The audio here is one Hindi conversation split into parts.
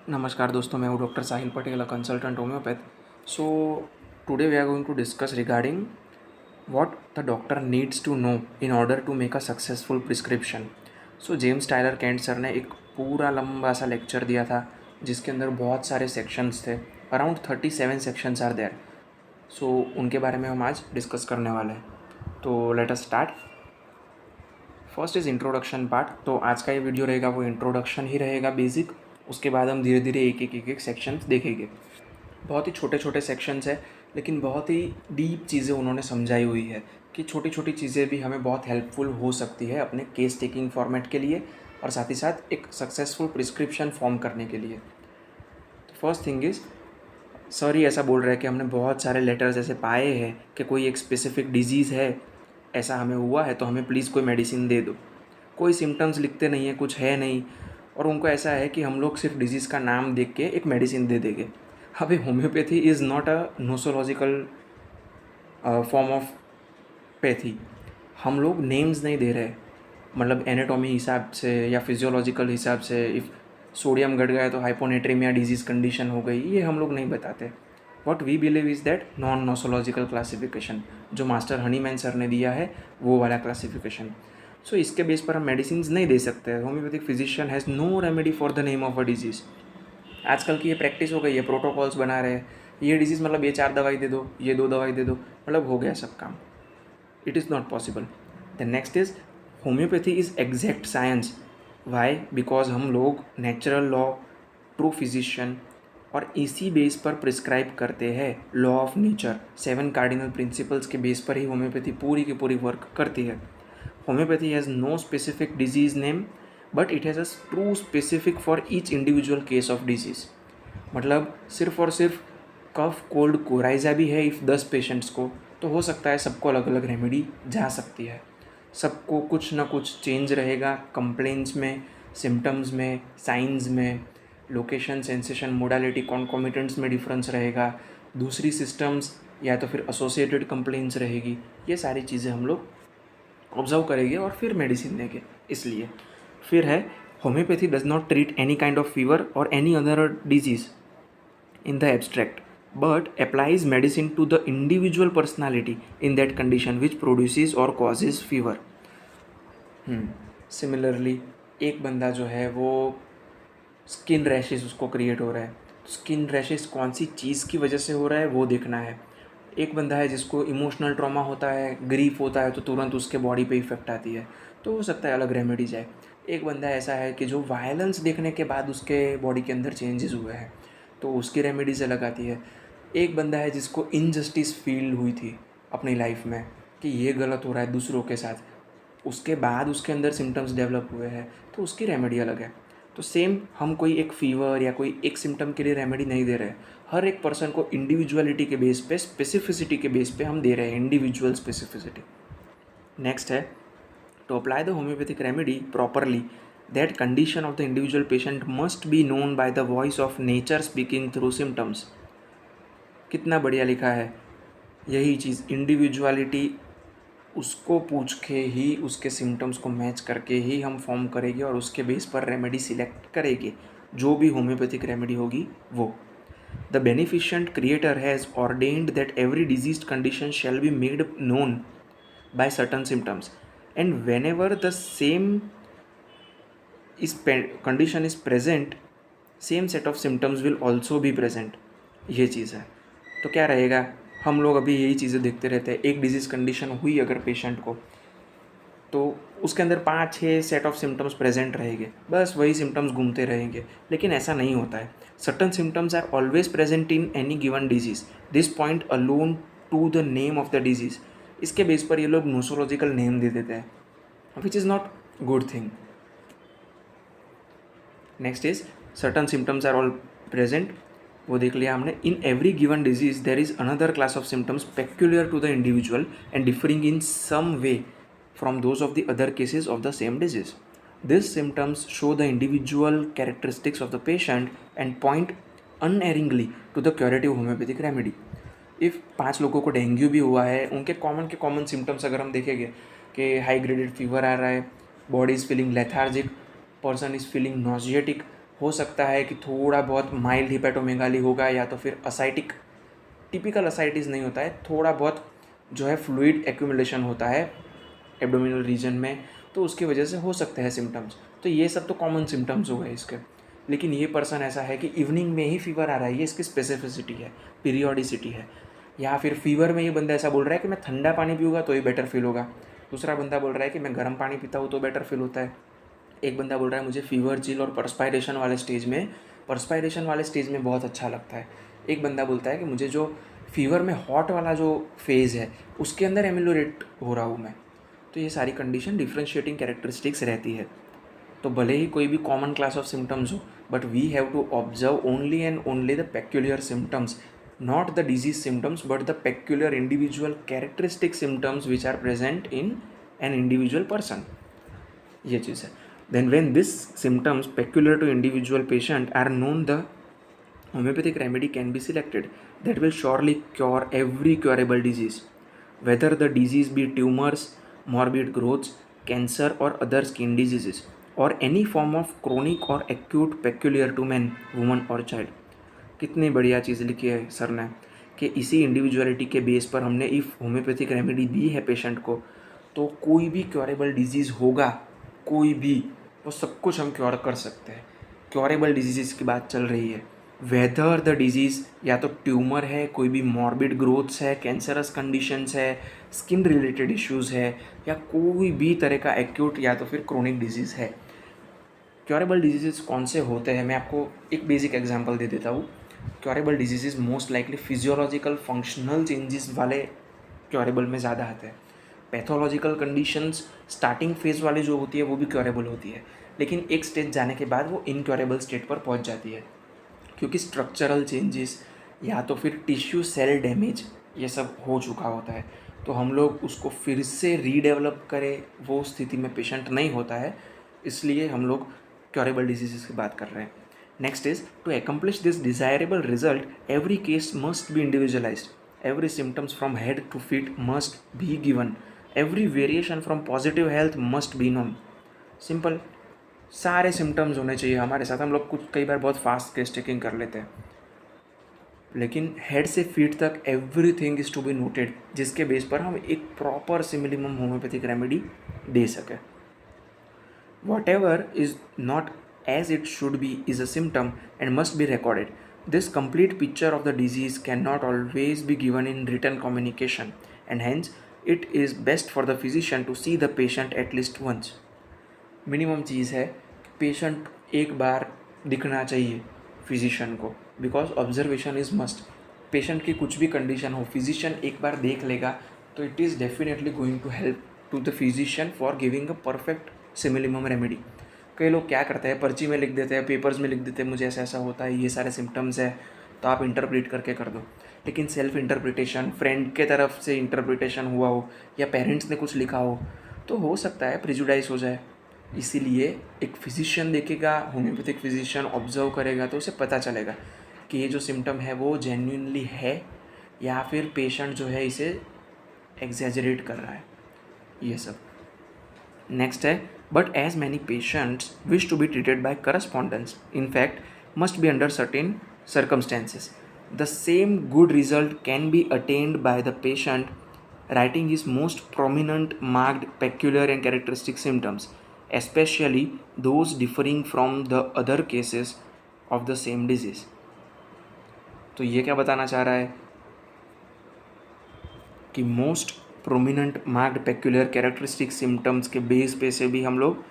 नमस्कार दोस्तों, मैं हूँ doctor Sahil Patel, consultant homoeopath. So today we are going to discuss regarding what the doctor needs to know in order to make a successful prescription. So James Tyler Kent sir ने एक पूरा लंबा सा लेक्चर दिया था जिसके अंदर बहुत सारे सेक्शंस थे. Around 37 sections are there. So उनके बारे में हम आज डिस्कस करने वाले हैं. तो let us start. First is introduction part. तो आज का ये वीडियो रहेगा वो इंट्रोडक्शन ही रहेगा, बेसिक. उसके बाद हम धीरे धीरे एक सेक्शंस देखेंगे. बहुत ही छोटे छोटे सेक्शंस है लेकिन बहुत ही डीप चीज़ें उन्होंने समझाई हुई है कि छोटी छोटी चीज़ें भी हमें बहुत हेल्पफुल हो सकती है अपने केस टेकिंग फॉर्मेट के लिए और साथ ही साथ एक सक्सेसफुल प्रिस्क्रिप्शन फॉर्म करने के लिए. फर्स्ट थिंग इज़, सर ही ऐसा बोल रहे हैं कि हमने बहुत सारे लेटर्स ऐसे पाए हैं कि कोई एक स्पेसिफिक डिजीज़ है, ऐसा हमें हुआ है तो हमें प्लीज़ कोई मेडिसिन दे दो. कोई सिम्टम्स लिखते नहीं है, कुछ है नहीं, और उनको ऐसा है कि हम लोग सिर्फ डिजीज़ का नाम देख के एक मेडिसिन दे देंगे. अभी homeopathy is not a nosological form of pathy. हम लोग नेम्स नहीं दे रहे, मतलब एनाटॉमी हिसाब से या फिजियोलॉजिकल हिसाब से. इफ़ सोडियम घट गया तो हाइपोनेट्रीमिया डिजीज़ कंडीशन हो गई, ये हम लोग नहीं बताते. What we believe is that non nosological classification जो मास्टर हनीमैन सर ने दिया है, वो वाला क्लासिफिकेशन. सो इसके बेस पर हम मेडिसिन नहीं दे सकते. Homoeopathic physician has no remedy for the name of a disease. आजकल की ये प्रैक्टिस हो गई है, प्रोटोकॉल्स बना रहे हैं. ये डिजीज़ मतलब ये 4 दवाई दे दो, ये 2 दवाई दे दो, मतलब हो गया सब काम. It is not possible. The next is, homoeopathy is exact science. Why? Because हम लोग नेचुरल लॉ, ट्रू फिजिशियन और इसी बेस पर प्रिस्क्राइब करते हैं. Law of nature, 7 cardinal principles के बेस पर ही होम्योपैथी पूरी की पूरी वर्क करती है. Homoeopathy has no specific disease name but it has a true specific for each individual case of disease. मतलब सिर्फ और सिर्फ कफ कोल्ड कोराइजा भी है इफ़ 10 पेशेंट्स को, तो हो सकता है सबको अलग अलग रेमेडी जा सकती है. सबको कुछ ना कुछ चेंज रहेगा कंप्लेंट्स में, सिम्टम्स में, साइंस में, लोकेशन, सेंसेशन, मोडालिटी, कॉन्कोमिटेंट्स में डिफरेंस रहेगा. दूसरी सिस्टम्स या तो फिर एसोसिएटेड कंप्लेंट्स रहेगी. ये सारी चीज़ें हम लोग ऑब्जर्व करेंगे और फिर मेडिसिन देंगे. इसलिए फिर है, homeopathy does not treat any kind of fever और any other disease in the abstract but applies medicine to the individual personality in that condition which produces or causes fever. Similarly एक बंदा जो है वो स्किन रैशेस उसको क्रिएट हो रहा है, स्किन रैशेस कौन सी चीज़ की वजह से हो रहा है वो देखना है. एक बंदा है जिसको इमोशनल ट्रॉमा होता है, ग्रीफ होता है, तो तुरंत उसके बॉडी पे इफेक्ट आती है, तो हो सकता है अलग रेमेडी जाए. एक बंदा ऐसा है कि जो वायलेंस देखने के बाद उसके बॉडी के अंदर चेंजेस हुए हैं, तो उसकी रेमेडीज अलग आती है. एक बंदा है जिसको इनजस्टिस फील हुई थी अपनी लाइफ में कि ये गलत हो रहा है दूसरों के साथ, उसके बाद उसके अंदर सिम्टम्स डेवलप हुए हैं, तो उसकी रेमेडी अलग है. तो सेम हम कोई एक फ़ीवर या कोई एक सिम्टम के लिए रेमेडी नहीं दे रहे. हर एक पर्सन को इंडिविजुअलिटी के बेस पे, स्पेसिफिसिटी के बेस पे हम दे रहे हैं, इंडिविजुअल स्पेसिफिसिटी. नेक्स्ट है, to apply the homoeopathic remedy properly that condition of the individual patient must be known by the voice of nature speaking through symptoms. कितना बढ़िया लिखा है. यही चीज़, इंडिविजुअलिटी, उसको पूछ के ही, उसके सिम्टम्स को मैच करके ही हम फॉर्म करेंगे और उसके बेस पर रेमेडी सिलेक्ट करेंगे, जो भी होम्योपैथिक रेमेडी होगी वो. The beneficent creator has ordained that every disease condition shall be made known by certain symptoms and whenever the same is condition is present, same set of symptoms will also be present. ये चीज़ है. तो क्या रहेगा, हम लोग अभी यही चीज़ें देखते रहते हैं. एक डिजीज़ कंडीशन हुई अगर पेशेंट को, तो उसके अंदर 5-6 सेट ऑफ सिम्टम्स प्रेजेंट रहेंगे, बस वही सिम्टम्स घूमते रहेंगे. लेकिन ऐसा नहीं होता है. Certain symptoms are always present in any given disease. This point alone to the name of the disease. इसके बेस पर ये लोग नोसोलॉजिकल नेम दे देते हैं, which is not good thing. Next is, certain symptoms are all present, वो देख लिया हमने. In every given disease there is another class of symptoms peculiar to the individual and differing in some way from those of the other cases of the same disease. These symptoms show the individual characteristics of the patient and point unerringly to the curative homeopathic remedy. If 5 लोगों को डेंगू भी हुआ है, उनके कॉमन सिम्टम्स अगर हम देखेंगे कि हाई ग्रेडेड फीवर आ रहा है, body is feeling lethargic, person is feeling nauseatic, हो सकता है कि थोड़ा बहुत माइल्ड हिपेटोमेगाली होगा, या तो फिर असाइटिक, टिपिकल असाइटिस नहीं होता है, थोड़ा बहुत जो है फ्लूइड एक्यूमुलेशन होता है एब्डोमिनल रीजन में, तो उसकी वजह से हो सकते हैं सिम्टम्स। तो ये सब तो कॉमन सिम्टम्स हो गए इसके। लेकिन ये पर्सन ऐसा है कि इवनिंग में ही फीवर आ रहा है, ये इसकी स्पेसिफिसिटी है, पीरियोडिसिटी है। या फिर फीवर में ये बंदा ऐसा बोल रहा है कि मैं ठंडा पानी पीऊँगा तो ही बेटर फील होगा, दूसरा बंदा बोल रहा है कि मैं गर्म पानी पीता हूँ तो बेटर फील होता है, एक बंदा बोल रहा है मुझे फीवर चिल और पर्सपायरेशन वाले स्टेज में बहुत अच्छा लगता है, एक बंदा बोलता है कि मुझे जो फीवर में हॉट वाला जो फेज़ है उसके अंदर एमिलोरेट हो रहा हूँ मैं। तो ये सारी कंडीशन डिफ्रेंशिएटिंग कैरेक्टरिस्टिक्स रहती है। तो भले ही कोई भी कॉमन क्लास ऑफ सिम्टम्स हो, but we have to observe only and only the peculiar symptoms, not the disease symptoms but the peculiar individual characteristic symptoms which are present in an individual person. ये चीज़ है. Then when these symptoms peculiar to individual patient are known, the homeopathic remedy can be selected that will surely cure every curable disease, whether the disease be tumors, morbid growths, cancer or other skin diseases, or any form of chronic or acute peculiar to man, woman or child. कितनी बढ़िया चीज़ लिखी है सर ने कि इसी इंडिविजुअलिटी के बेस पर हमने इफ़ होम्योपैथिक रेमेडी दी है पेशेंट को, तो कोई भी क्योरेबल डिजीज़ होगा, कोई भी, वो सब कुछ हम क्योर कर सकते हैं। क्योरेबल डिजीज़ की बात चल रही है, वेदर द डिजीज़ या तो ट्यूमर है, कोई भी मॉर्बिड ग्रोथ्स है, कैंसरस कंडीशंस है, स्किन रिलेटेड इश्यूज़ है, या कोई भी तरह का एक्यूट या तो फिर क्रोनिक डिजीज़ है। क्योरेबल डिजीज़ कौन से होते हैं, मैं आपको एक बेसिक एग्जांपल दे देता हूँ। Curable disease most likely physiological functional changes वाले क्योरेबल में ज़्यादा आते हैं। पैथोलॉजिकल कंडीशंस स्टार्टिंग फेज़ वाली जो होती है वो भी क्योरेबल होती है, लेकिन एक स्टेज जाने के बाद वो इनक्योरेबल स्टेट पर पहुंच जाती है, क्योंकि स्ट्रक्चरल चेंजेस या तो फिर टिश्यू सेल डैमेज ये सब हो चुका होता है। तो हम लोग उसको फिर से रीडेवलप करें वो स्थिति में पेशेंट नहीं होता है, इसलिए हम लोग क्योरेबल डिजीज़ की बात कर रहे हैं। Next is to accomplish this desirable result, every case must be individualized. Every symptoms from head to feet must be given. Every variation from positive health must be known. Simple. सारे सिम्टम्स होने चाहिए हमारे साथ। हम लोग कुछ कई बार बहुत फास्ट केस टेकिंग कर लेते हैं, लेकिन हेड से फीट तक everything is to be noted, जिसके बेस पर हम एक प्रॉपर सिमिलिमम होम्योपैथिक रेमेडी दे सकें। Whatever is not as it should be is a symptom and must be recorded. This complete picture of the disease cannot always be given in written communication, and hence it is best for the physician to see the patient at least once. Minimum चीज़ है, पेशेंट एक बार दिखना चाहिए फिजिशियन को, because observation is must. Patient की कुछ भी कंडीशन हो, फिजिशियन एक बार देख लेगा तो it is definitely going to help to the physician for giving a perfect similimum remedy. कई लोग क्या करते हैं, पर्ची में लिख देते हैं, पेपर्स में लिख देते हैं मुझे ऐसा ऐसा होता है, ये सारे सिम्टम्स है, तो आप इंटरप्रेट करके कर दो। लेकिन सेल्फ इंटरप्रिटेशन, फ्रेंड के तरफ से इंटरप्रिटेशन हुआ हो या पेरेंट्स ने कुछ लिखा हो, तो हो सकता है प्रिजुडाइज हो जाए। इसीलिए एक फिजिशियन देखेगा, होम्योपैथिक फिजिशियन ऑब्जर्व करेगा तो उसे पता चलेगा कि ये जो सिम्टम है वो जेन्युइनली है या फिर पेशेंट जो है इसे एग्जैजरेट कर रहा है, ये सब। नेक्स्ट है, but as many patients wish to be treated by correspondence, in fact must be under certain circumstances. The same good result can be attained by the patient writing his most prominent marked peculiar and characteristic symptoms, especially those differing from the other cases of the same disease. तो ये क्या बताना चाह रहा है कि most prominent marked peculiar characteristic symptoms के बेस पे से भी हम लोग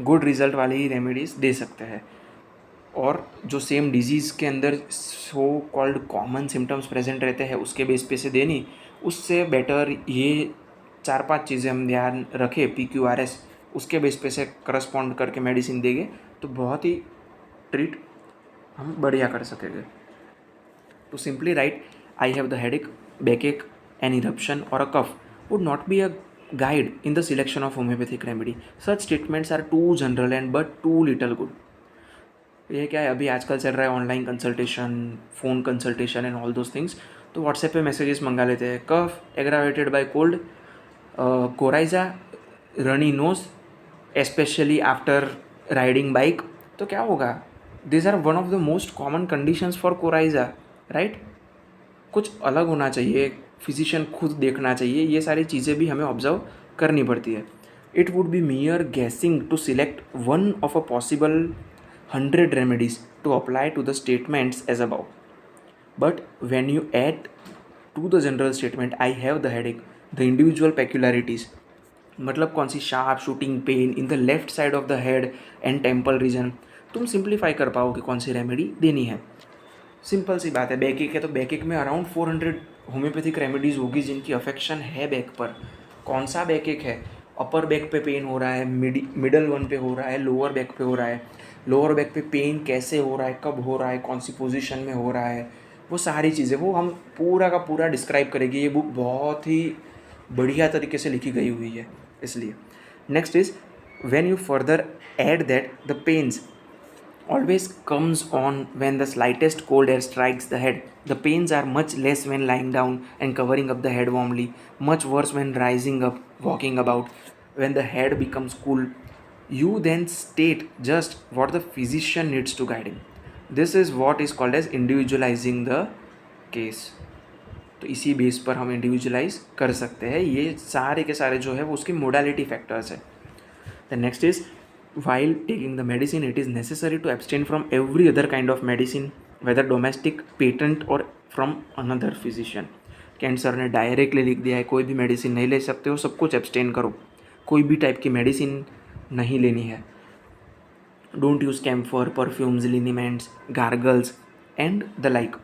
गुड रिजल्ट वाली ही रेमेडीज़ दे सकते हैं, और जो सेम डिजीज़ के अंदर so called common symptoms present रहते हैं उसके बेस पे से देनी, उससे बेटर ये 4-5 चीज़ें हम ध्यान रखें PQRS, उसके बेस पे से करस्पॉन्ड करके मेडिसिन देंगे तो बहुत ही ट्रीट हम बढ़िया कर सकेंगे। To simply write, I have the headache, backache, an eruption or a cough would not be a guide in the selection of homeopathic remedy. Such statements are too general and but too little good. ये क्या है, अभी आजकल चल रहा है online consultation, phone consultation and all those things, तो व्हाट्सएप पे मैसेजेस मंगा लेते हैं, cough aggravated by cold, coryza, runny nose, specially after riding bike. तो क्या होगा, These are one of the most common conditions for coryza, right? कुछ अलग होना चाहिए, फिजिशियन खुद देखना चाहिए, ये सारी चीज़ें भी हमें ऑब्जर्व करनी पड़ती है. It would be mere guessing to select one of a possible 100 remedies to apply to the statements as above. But when you add to the general statement I have the headache the individual peculiarities, मतलब कौन सी sharp shooting pain in the left side of the head and temple region, तुम सिंप्लीफाई कर पाओगे कौन सी रेमेडी देनी है. सिंपल सी बात है, बैक एक है तो बैक एक में अराउंड 400 होम्योपैथिक रेमेडीज़ होगी जिनकी अफेक्शन है बैक पर. कौन सा बैक एक है, अपर बैक पे पेन हो रहा है, मिडल वन पे हो रहा है, लोअर बैक पे हो रहा है, लोअर बैक पे पेन कैसे हो रहा है, कब हो रहा है, कौन सी पोजीशन में हो रहा है, वो सारी चीज़ें वो हम पूरा का पूरा डिस्क्राइब करेंगे. ये बुक बहुत ही बढ़िया तरीके से लिखी गई हुई है इसलिए. Next is when you further add that the pains always comes on when the slightest cold air strikes the head. The pains are much less when lying down and covering up the head warmly, much worse when rising up, walking about. When the head becomes cool, you then state just what the physician needs to guide him. This is what is called as individualizing the case. तो इसी बेस पर हम इंडिविजुअलाइज कर सकते हैं. ये सारे के सारे जो है वो उसके मोडालिटी फैक्टर्स है. The next is while taking the medicine it is necessary to abstain from every other kind of medicine whether domestic patent or from another physician. Kent sir ने डायरेक्टली लिख दिया है कोई भी मेडिसिन नहीं ले सकते हो, सब कुछ एब्सटेन करो, कोई भी टाइप की मेडिसिन नहीं लेनी है. Don't use camphor, perfumes, liniments, gargles and the like.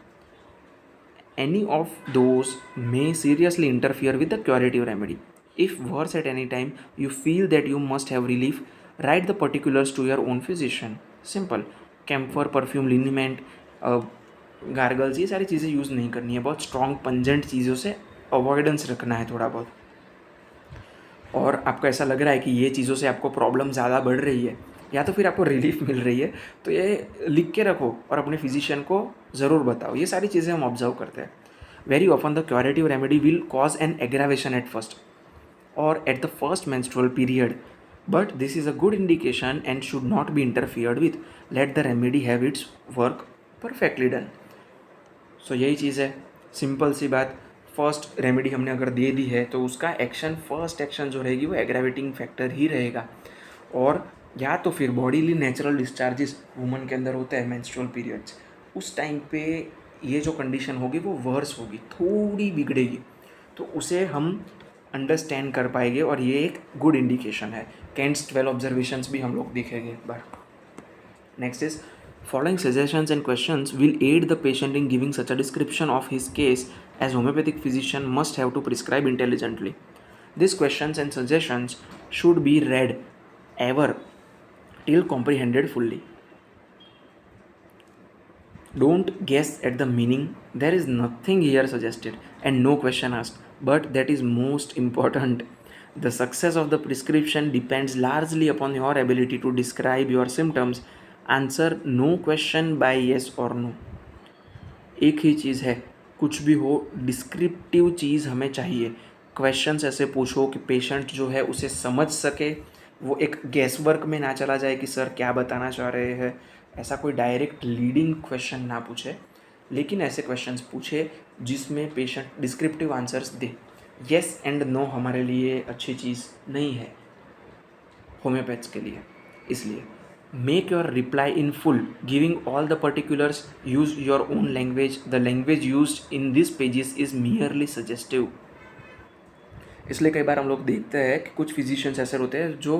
Any of those may seriously interfere with the curative remedy. If worse at any time you feel that you must have relief, write the particulars to your own physician. Simple. Camphor, perfume, liniment, gargles, ये सारी चीज़ें यूज़ नहीं करनी है. बहुत स्ट्रॉन्ग पंजेंट चीज़ों से अवॉइडेंस रखना है थोड़ा बहुत. और आपको ऐसा लग रहा है कि ये चीज़ों से आपको प्रॉब्लम ज़्यादा बढ़ रही है या तो फिर आपको रिलीफ मिल रही है, तो ये लिख के रखो और अपने फिजिशियन को ज़रूर बताओ. ये सारी चीज़ें हम ऑब्जर्व करते हैं. Very often the curative remedy will cause an aggravation at first or at the first menstrual period, but this is a good indication and should not be interfered with. Let the remedy have its work perfectly done. So यही चीज़ है, सिंपल सी बात. फर्स्ट रेमेडी हमने अगर दे दी है तो उसका एक्शन, फर्स्ट एक्शन जो रहेगी वो एग्रावेटिंग फैक्टर ही रहेगा. और या तो फिर बॉडीली नेचुरल डिस्चार्जेस वुमन के अंदर होते हैं मेंस्ट्रुअल पीरियड्स, उस टाइम पे ये जो कंडीशन होगी वो वर्स होगी, थोड़ी बिगड़ेगी, तो उसे हम अंडरस्टैंड कर पाएंगे और ये एक गुड इंडिकेशन है. कैंट्स 12 ऑब्जर्वेशंस भी हम लोग देखेंगे एक बार. Next is following suggestions and questions will aid the patient in giving such a description of his case as homeopathic physician must have to prescribe intelligently. These questions and suggestions should be read ever till comprehended fully. Don't guess at the meaning. There is nothing here suggested and no question asked, but that is most important. The success of the prescription depends largely upon your ability to describe your symptoms. Answer no question by yes और नो. एक ही चीज़ है, कुछ भी हो डिस्क्रिप्टिव चीज़ हमें चाहिए. क्वेश्चंस ऐसे पूछो कि पेशेंट जो है उसे समझ सके, वो एक गैस वर्क में ना चला जाए कि सर क्या बताना चाह रहे हैं. ऐसा कोई डायरेक्ट लीडिंग क्वेश्चन ना पूछे, लेकिन ऐसे क्वेश्चंस पूछे जिसमें पेशेंट डिस्क्रिप्टिव आंसर्स दे. येस एंड नो हमारे लिए अच्छी चीज़ नहीं है होम्योपैथ्स के लिए. इसलिए make your reply in full, giving all the particulars. Use your own language. The language used in these pages is merely suggestive. इसलिए कई बार हम लोग देखते हैं कि कुछ फिजिशियंस ऐसे होते हैं जो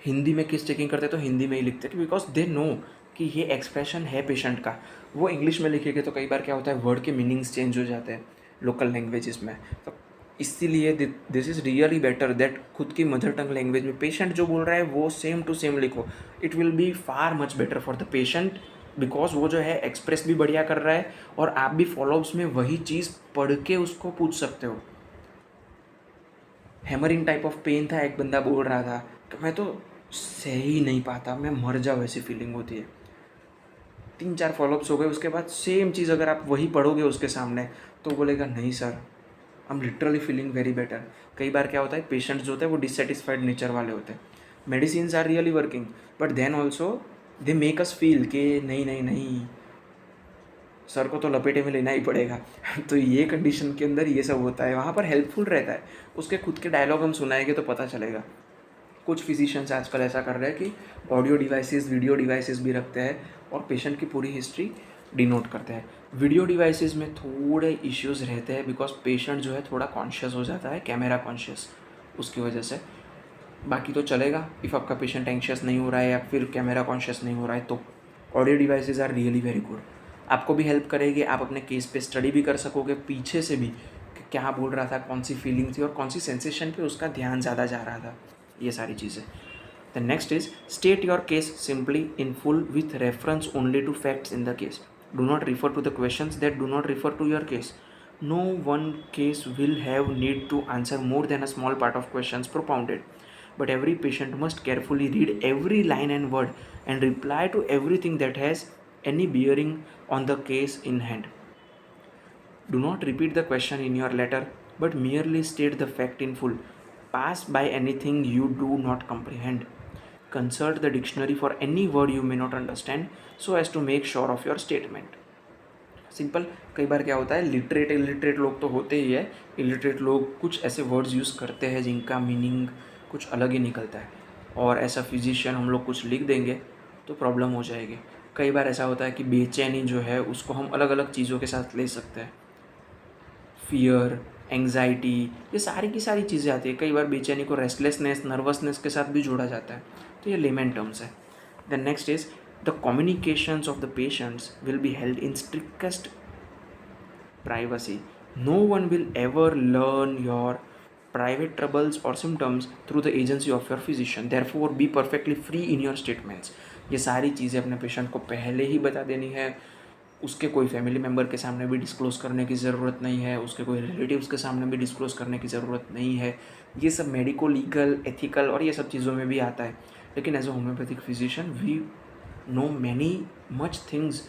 हिंदी में केस चेकिंग करते हैं तो हिंदी में ही लिखते हैं, बिकॉज दे नो कि ये एक्सप्रेशन है पेशेंट का. वो इंग्लिश में लिखेंगे तो कई बार क्या होता है, वर्ड के मीनिंग्स चेंज हो जाते हैं लोकल लैंग्वेजेस में. तो इसीलिए this is really better that खुद की मदर टंग लैंग्वेज में पेशेंट जो बोल रहा है वो सेम टू सेम लिखो. It will be far much better for the patient, because वो जो है एक्सप्रेस भी बढ़िया कर रहा है और आप भी फॉलोअप्स में वही चीज़ पढ़ के उसको पूछ सकते हो. हैमरिंग टाइप ऑफ पेन था, एक बंदा बोल रहा था कि मैं तो सह ही नहीं पाता, मैं मर जाऊँ ऐसी फीलिंग होती है. 3-4 फॉलोअप्स हो गए, उसके बाद सेम चीज़ अगर आप वही पढ़ोगे उसके सामने तो बोलेगा नहीं sir, I am literally feeling very better. कई बार क्या होता है, पेशेंट्स जो होते हैं वो डिससेटिस्फाइड नेचर वाले होते हैं. Medicine are really working but then also they make us feel कि नहीं नहीं नहीं, सर को तो लपेटे में लेना ही पड़ेगा। तो ये कंडीशन के अंदर ये सब होता है, वहाँ पर हेल्पफुल रहता है। उसके खुद के डायलॉग हम सुनाएंगे तो पता चलेगा। कुछ फिजिशियंस आजकल ऐसा कर रहे हैं कि ऑडियो डिवाइसेस, वीडियो डिवाइसेस भी रखते हैं और पेशेंट की पूरी हिस्ट्री डिनोट करते हैं। वीडियो डिवाइसेस में थोड़े इश्यूज रहते हैं बिकॉज पेशेंट जो है थोड़ा कॉन्शियस हो जाता है, कैमरा कॉन्शियस, उसकी वजह से। बाकी तो चलेगा, इफ़ आपका पेशेंट एंशियस नहीं हो रहा है या फिर कैमरा कॉन्शियस नहीं हो रहा है तो audio devices are really very good. आपको भी हेल्प करेगी, आप अपने केस पे स्टडी भी कर सकोगे पीछे से भी कि क्या बोल रहा था, कौन सी फीलिंग थी और कौन सी सेंसेशन पे उसका ध्यान ज़्यादा जा रहा था, ये सारी चीज़ें। The next is state your case simply in full with reference only to facts in the case. Do not refer to the questions that do not refer to your case. No one case will have need to answer more than a small part of questions propounded. But every patient must carefully read every line and word and reply to everything that has any bearing on the case in hand. Do not repeat the question in your letter, but merely state the fact in full. Pass by anything you do not comprehend. Consult the dictionary for any word you may not understand so as to make sure of your statement. Simple. कई बार क्या होता है, लिटरेट इलिटरेट लोग तो होते ही है, इलिटरेट लोग कुछ ऐसे वर्ड्स यूज़ करते हैं जिनका मीनिंग कुछ अलग ही निकलता है, और ऐसा फिजिशियन हम लोग कुछ लिख देंगे तो प्रॉब्लम हो जाएगी। कई बार ऐसा होता है कि बेचैनी जो है उसको हम अलग अलग चीज़ों के साथ ले सकते हैं, फियर, एंग्जाइटी, ये सारी की सारी चीज़ें आती है। कई बार बेचैनी को रेस्टलेसनेस, नर्वसनेस के साथ भी जोड़ा जाता है, तो ये लेमन टर्म्स है। The next is the communications of the patients will be held in strictest privacy. No one will ever learn your private troubles or symptoms through the agency of your physician. Therefore, be perfectly free in your statements. ये सारी चीज़ें अपने पेशेंट को पहले ही बता देनी है। उसके कोई फैमिली मेम्बर के सामने भी डिस्क्लोज़ करने की ज़रूरत नहीं है, उसके कोई रिलेटिव्स के सामने भी डिस्क्लोज़ करने की ज़रूरत नहीं है। ये सब मेडिको लीगल, एथिकल और ये सब चीज़ों में भी आता है। लेकिन as a homoeopathic physician we know many much things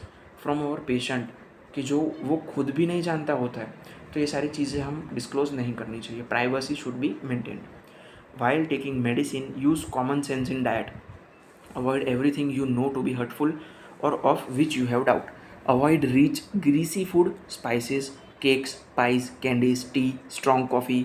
from our patient कि जो वो खुद भी नहीं जानता होता है, तो ये सारी चीज़ें हम डिस्क्लोज़ नहीं करनी चाहिए। Privacy should be maintained. While taking medicine use common sense in diet. Avoid everything you know to be hurtful or of which you have doubt. Avoid rich, greasy food, spices, cakes, pies, candies, tea, strong coffee,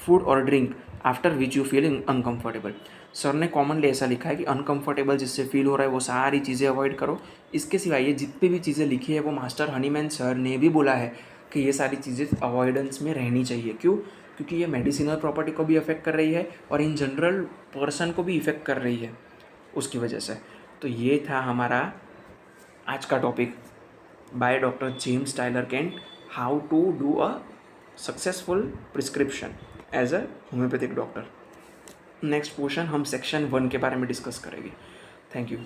food or drink after which you feel uncomfortable. Sir ने कॉमनली ऐसा लिखा है कि अनकंफर्टेबल जिससे फील हो रहा है वो सारी चीज़ें अवॉइड करो। इसके सिवाय ये जितनी भी चीज़ें लिखी है वो मास्टर हनीमैन सर ने भी बोला है कि ये सारी चीज़ें अवॉइडेंस में रहनी चाहिए। क्यों? क्योंकि ये मेडिसिनल प्रॉपर्टी को भी अफेक्ट कर रही है और इन जनरल पर्सन को भी इफेक्ट कर रही है उसकी वजह से। तो ये था हमारा आज का topic by doctor James Tyler Kent, how to do a successful prescription as a homoeopathic doctor. Next portion हम सेक्शन 1 के बारे में डिस्कस करेंगे। Thank you.